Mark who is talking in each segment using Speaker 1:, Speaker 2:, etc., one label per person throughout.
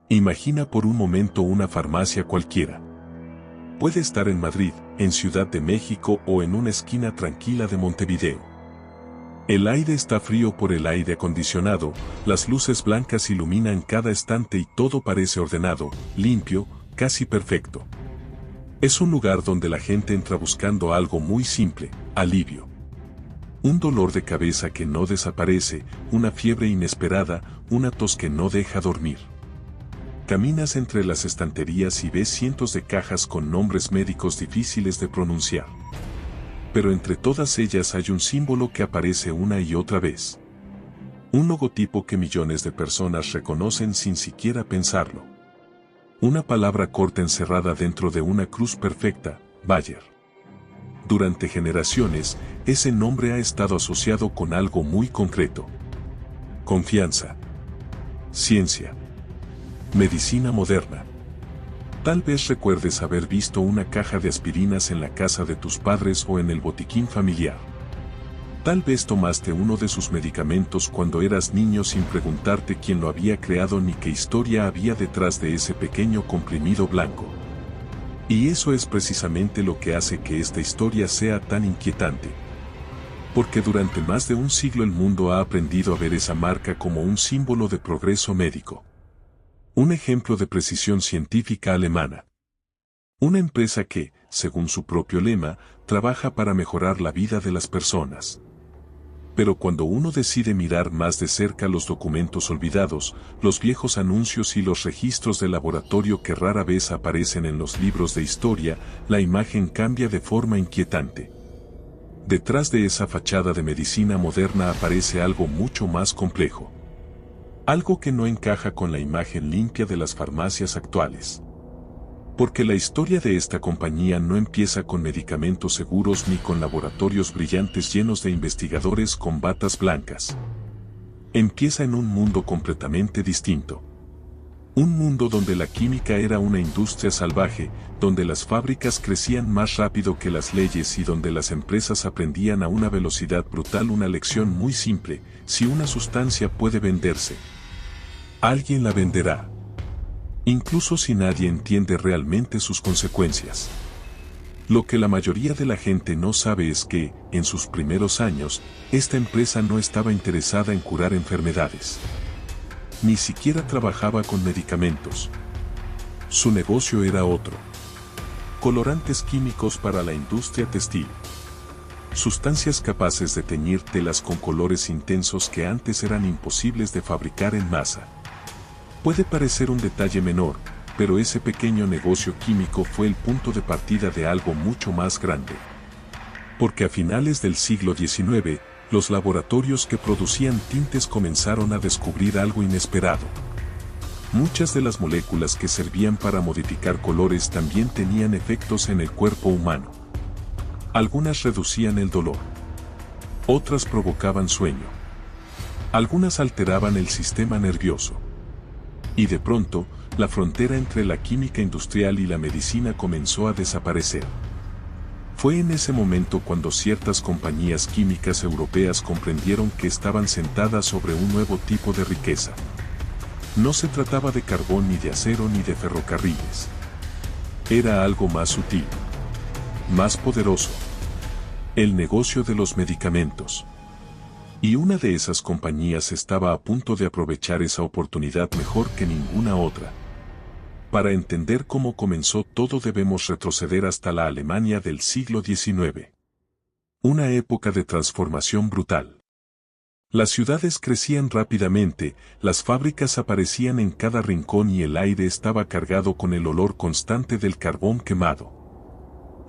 Speaker 1: Imagina por un momento una farmacia cualquiera. Puede estar en Madrid, en Ciudad de México o en una esquina tranquila de Montevideo. El aire está frío por el aire acondicionado, las luces blancas iluminan cada estante y todo parece ordenado, limpio, casi perfecto. Es un lugar donde la gente entra buscando algo muy simple, alivio. Un dolor de cabeza que no desaparece, una fiebre inesperada, una tos que no deja dormir. Caminas entre las estanterías y ves cientos de cajas con nombres médicos difíciles de pronunciar. Pero entre todas ellas hay un símbolo que aparece una y otra vez. Un logotipo que millones de personas reconocen sin siquiera pensarlo. Una palabra corta encerrada dentro de una cruz perfecta, Bayer. Durante generaciones, ese nombre ha estado asociado con algo muy concreto. Confianza. Ciencia. Medicina moderna. Tal vez recuerdes haber visto una caja de aspirinas en la casa de tus padres o en el botiquín familiar. Tal vez tomaste uno de sus medicamentos cuando eras niño sin preguntarte quién lo había creado ni qué historia había detrás de ese pequeño comprimido blanco. Y eso es precisamente lo que hace que esta historia sea tan inquietante. Porque durante más de un siglo el mundo ha aprendido a ver esa marca como un símbolo de progreso médico. Un ejemplo de precisión científica alemana. Una empresa que, según su propio lema, trabaja para mejorar la vida de las personas. Pero cuando uno decide mirar más de cerca los documentos olvidados, los viejos anuncios y los registros de laboratorio que rara vez aparecen en los libros de historia, la imagen cambia de forma inquietante. Detrás de esa fachada de medicina moderna aparece algo mucho más complejo. Algo que no encaja con la imagen limpia de las farmacias actuales. Porque la historia de esta compañía no empieza con medicamentos seguros ni con laboratorios brillantes llenos de investigadores con batas blancas. Empieza en un mundo completamente distinto. Un mundo donde la química era una industria salvaje, donde las fábricas crecían más rápido que las leyes y donde las empresas aprendían a una velocidad brutal una lección muy simple: si una sustancia puede venderse, alguien la venderá. Incluso si nadie entiende realmente sus consecuencias. Lo que la mayoría de la gente no sabe es que, en sus primeros años, esta empresa no estaba interesada en curar enfermedades. Ni siquiera trabajaba con medicamentos. Su negocio era otro. Colorantes químicos para la industria textil. Sustancias capaces de teñir telas con colores intensos que antes eran imposibles de fabricar en masa. Puede parecer un detalle menor, pero ese pequeño negocio químico fue el punto de partida de algo mucho más grande. Porque a finales del siglo XIX, los laboratorios que producían tintes comenzaron a descubrir algo inesperado. Muchas de las moléculas que servían para modificar colores también tenían efectos en el cuerpo humano. Algunas reducían el dolor. Otras provocaban sueño. Algunas alteraban el sistema nervioso. Y de pronto, la frontera entre la química industrial y la medicina comenzó a desaparecer. Fue en ese momento cuando ciertas compañías químicas europeas comprendieron que estaban sentadas sobre un nuevo tipo de riqueza. No se trataba de carbón ni de acero ni de ferrocarriles. Era algo más sutil, más poderoso. El negocio de los medicamentos. Y una de esas compañías estaba a punto de aprovechar esa oportunidad mejor que ninguna otra. Para entender cómo comenzó todo debemos retroceder hasta la Alemania del siglo XIX. Una época de transformación brutal. Las ciudades crecían rápidamente, las fábricas aparecían en cada rincón y el aire estaba cargado con el olor constante del carbón quemado.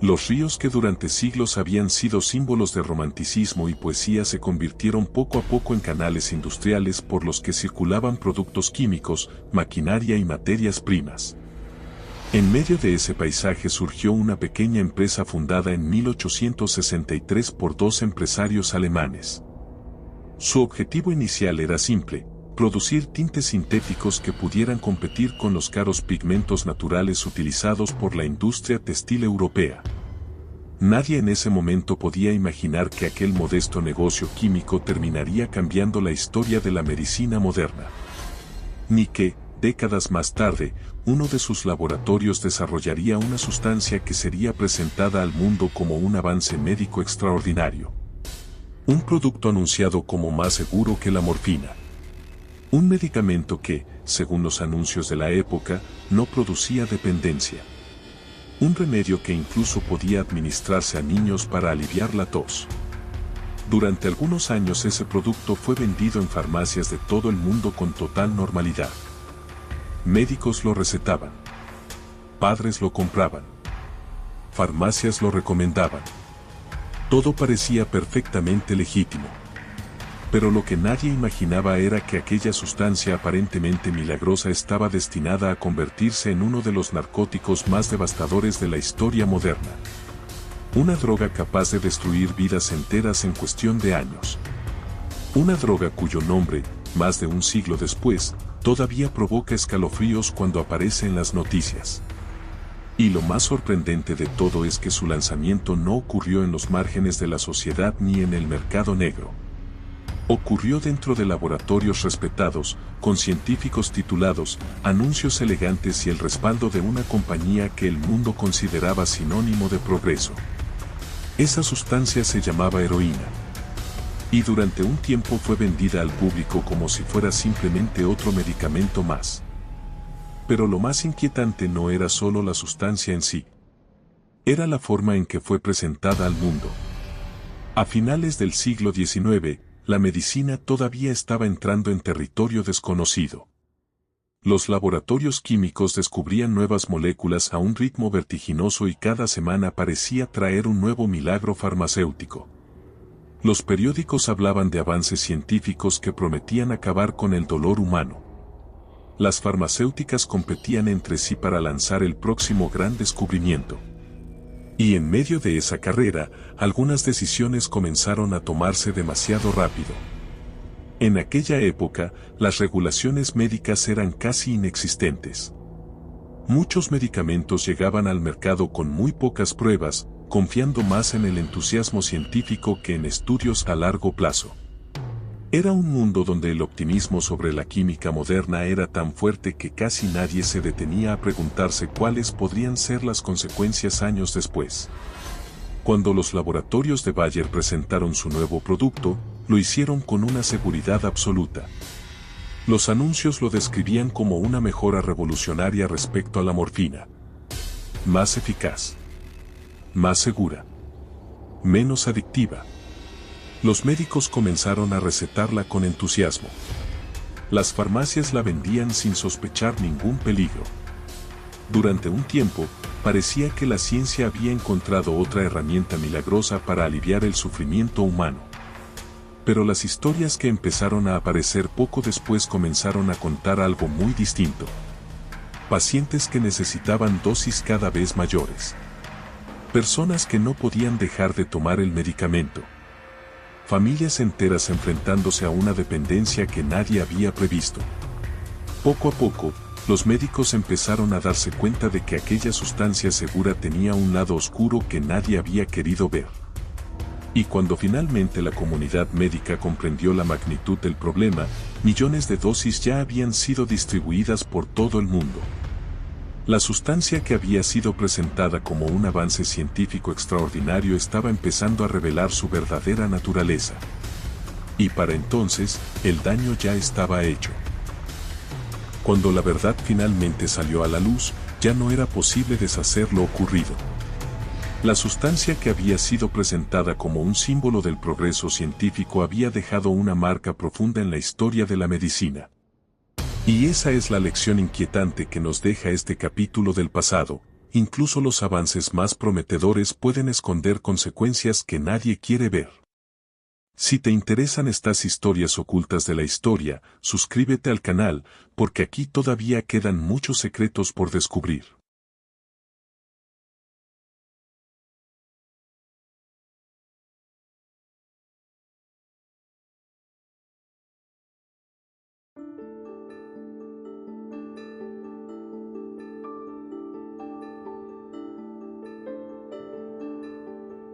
Speaker 1: Los ríos que durante siglos habían sido símbolos de romanticismo y poesía se convirtieron poco a poco en canales industriales por los que circulaban productos químicos, maquinaria y materias primas. En medio de ese paisaje surgió una pequeña empresa fundada en 1863 por dos empresarios alemanes. Su objetivo inicial era simple: producir tintes sintéticos que pudieran competir con los caros pigmentos naturales utilizados por la industria textil europea. Nadie en ese momento podía imaginar que aquel modesto negocio químico terminaría cambiando la historia de la medicina moderna. Ni que, décadas más tarde, uno de sus laboratorios desarrollaría una sustancia que sería presentada al mundo como un avance médico extraordinario. Un producto anunciado como más seguro que la morfina. Un medicamento que, según los anuncios de la época, no producía dependencia. Un remedio que incluso podía administrarse a niños para aliviar la tos. Durante algunos años ese producto fue vendido en farmacias de todo el mundo con total normalidad. Médicos lo recetaban. Padres lo compraban. Farmacias lo recomendaban. Todo parecía perfectamente legítimo. Pero lo que nadie imaginaba era que aquella sustancia aparentemente milagrosa estaba destinada a convertirse en uno de los narcóticos más devastadores de la historia moderna. Una droga capaz de destruir vidas enteras en cuestión de años. Una droga cuyo nombre, más de un siglo después, todavía provoca escalofríos cuando aparece en las noticias. Y lo más sorprendente de todo es que su lanzamiento no ocurrió en los márgenes de la sociedad ni en el mercado negro. Ocurrió dentro de laboratorios respetados, con científicos titulados, anuncios elegantes y el respaldo de una compañía que el mundo consideraba sinónimo de progreso. Esa sustancia se llamaba heroína. Y durante un tiempo fue vendida al público como si fuera simplemente otro medicamento más. Pero lo más inquietante no era solo la sustancia en sí. Era la forma en que fue presentada al mundo. A finales del siglo XIX, la medicina todavía estaba entrando en territorio desconocido. Los laboratorios químicos descubrían nuevas moléculas a un ritmo vertiginoso y cada semana parecía traer un nuevo milagro farmacéutico. Los periódicos hablaban de avances científicos que prometían acabar con el dolor humano. Las farmacéuticas competían entre sí para lanzar el próximo gran descubrimiento. Y en medio de esa carrera, algunas decisiones comenzaron a tomarse demasiado rápido. En aquella época, las regulaciones médicas eran casi inexistentes. Muchos medicamentos llegaban al mercado con muy pocas pruebas, confiando más en el entusiasmo científico que en estudios a largo plazo. Era un mundo donde el optimismo sobre la química moderna era tan fuerte que casi nadie se detenía a preguntarse cuáles podrían ser las consecuencias años después. Cuando los laboratorios de Bayer presentaron su nuevo producto, lo hicieron con una seguridad absoluta. Los anuncios lo describían como una mejora revolucionaria respecto a la morfina. Más eficaz. Más segura. Menos adictiva. Los médicos comenzaron a recetarla con entusiasmo. Las farmacias la vendían sin sospechar ningún peligro. Durante un tiempo, parecía que la ciencia había encontrado otra herramienta milagrosa para aliviar el sufrimiento humano. Pero las historias que empezaron a aparecer poco después comenzaron a contar algo muy distinto. Pacientes que necesitaban dosis cada vez mayores. Personas que no podían dejar de tomar el medicamento. Familias enteras enfrentándose a una dependencia que nadie había previsto. Poco a poco, los médicos empezaron a darse cuenta de que aquella sustancia segura tenía un lado oscuro que nadie había querido ver. Y cuando finalmente la comunidad médica comprendió la magnitud del problema, millones de dosis ya habían sido distribuidas por todo el mundo. La sustancia que había sido presentada como un avance científico extraordinario estaba empezando a revelar su verdadera naturaleza. Y para entonces, el daño ya estaba hecho. Cuando la verdad finalmente salió a la luz, ya no era posible deshacer lo ocurrido. La sustancia que había sido presentada como un símbolo del progreso científico había dejado una marca profunda en la historia de la medicina. Y esa es la lección inquietante que nos deja este capítulo del pasado. Incluso los avances más prometedores pueden esconder consecuencias que nadie quiere ver. Si te interesan estas historias ocultas de la historia, suscríbete al canal, porque aquí todavía quedan muchos secretos por descubrir.